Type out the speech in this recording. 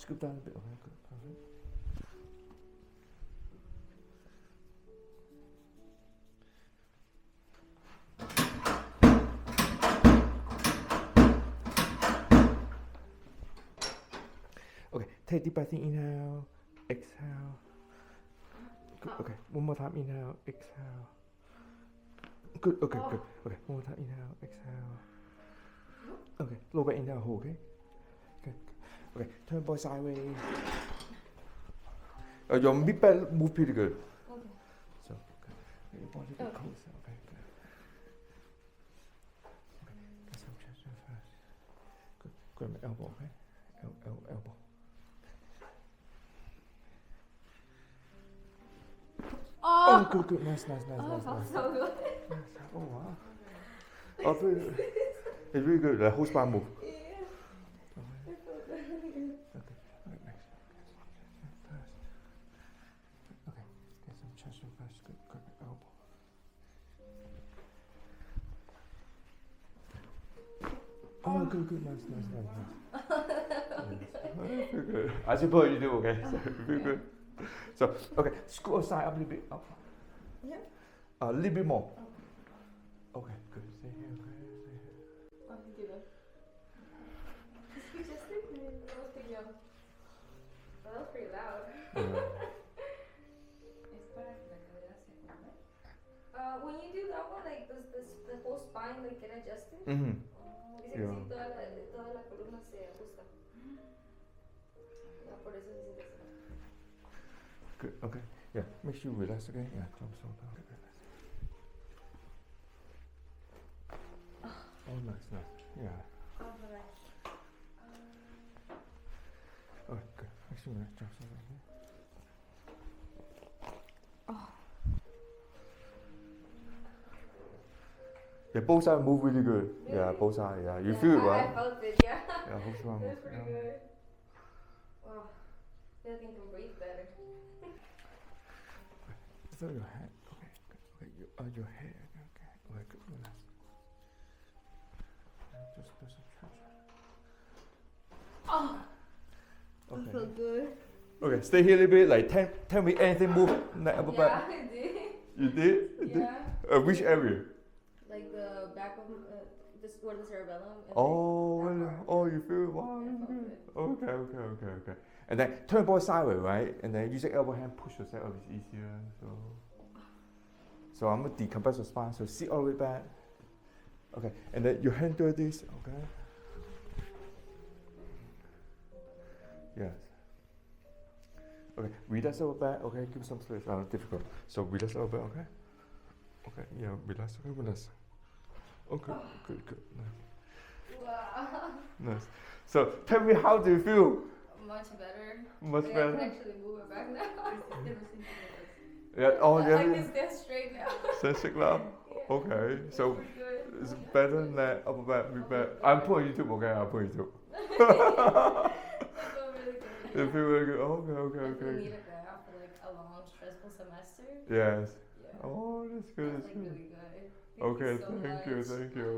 Scoop down a bit. Okay, good. Perfect. Okay, take deep breath in, inhale, exhale. Good, okay, one more time, inhale, exhale. Good, okay, good. Okay, one more time, inhale, exhale. Okay, lower back, inhale, hold, okay? Okay, okay, turn body sideways. Your mid back move pretty good. Okay. So, okay, get your body a bit closer, okay, good. Okay, get some chest first. Good, grab my elbow, okay? Elbow. Oh, good, nice. Oh, it felt so good. Nice. Oh, wow. Oh, very good. It's really good. The whole spine move. Yeah. It felt good. Okay, next. First. Okay, get some chest first. Good, grab your elbow. Oh, good, nice. Yes. Very good. I suppose you do okay. So, very good. So, okay, scoot aside up a little bit. Up. Yeah. A little bit more. Okay, good. Stay here, okay? Stay here. Oh, thank you though. You just think that was pretty young. Well, that was pretty loud. When you do that one, like, does the whole spine like get adjusted? Mm-hmm. Dice que sí, toda la columna se ajusta. Ya, por eso se siente así. Good, okay. Yeah, make sure you relax, okay? Yeah, jump so down. Okay, relax. Oh, nice. Yeah. Oh, relax. Okay, good. Make sure you relax, jump so down. Okay? Yeah, both sides move really good. Really? Yeah, both sides. Yeah, you feel it, right? I felt it, yeah. Yeah, whole spine That's move. pretty Yeah. good. Wow. I feel like I can breathe better. So your head. Okay, good. Okay, your head. Okay, good. Relax. Just do some stretch. Oh, Okay. that felt good. Okay, stay here a little bit. Like tell me anything move. Like upper Yeah, back. I did. You did? Yeah. Which area? Like the back of this, where the cerebellum. And Oh, like, really? Oh, you feel it? Wow, Yeah, that's felt good. Okay. And then turn body sideways, right? And then use your elbow hand, push yourself up. It's easier. So I'm gonna decompress your spine. So sit all the way back. Okay, and then your hand do this. Okay. Yes. Okay, relax over back. Okay, give some space. Difficult. So relax over back. Okay. Okay. Yeah, relax. Okay, relax. Okay. Good. Nice. Wow. Nice. So tell me, how do you feel? Much better. Much Like, better. I can actually move it back now. Yeah. Oh, I yeah. can stand straight now. Sensitive now. Yeah. Okay. So Pretty good. it's better than that upper back, mid back. Okay. I'm putting YouTube. Okay, I'm putting YouTube. I feel really good. You feel really good. I Okay. needed that after like a long stressful semester. Yes. Yeah. Oh, that's good. That's That's like good. really good. Okay, Thank you so thank you, much. thank you.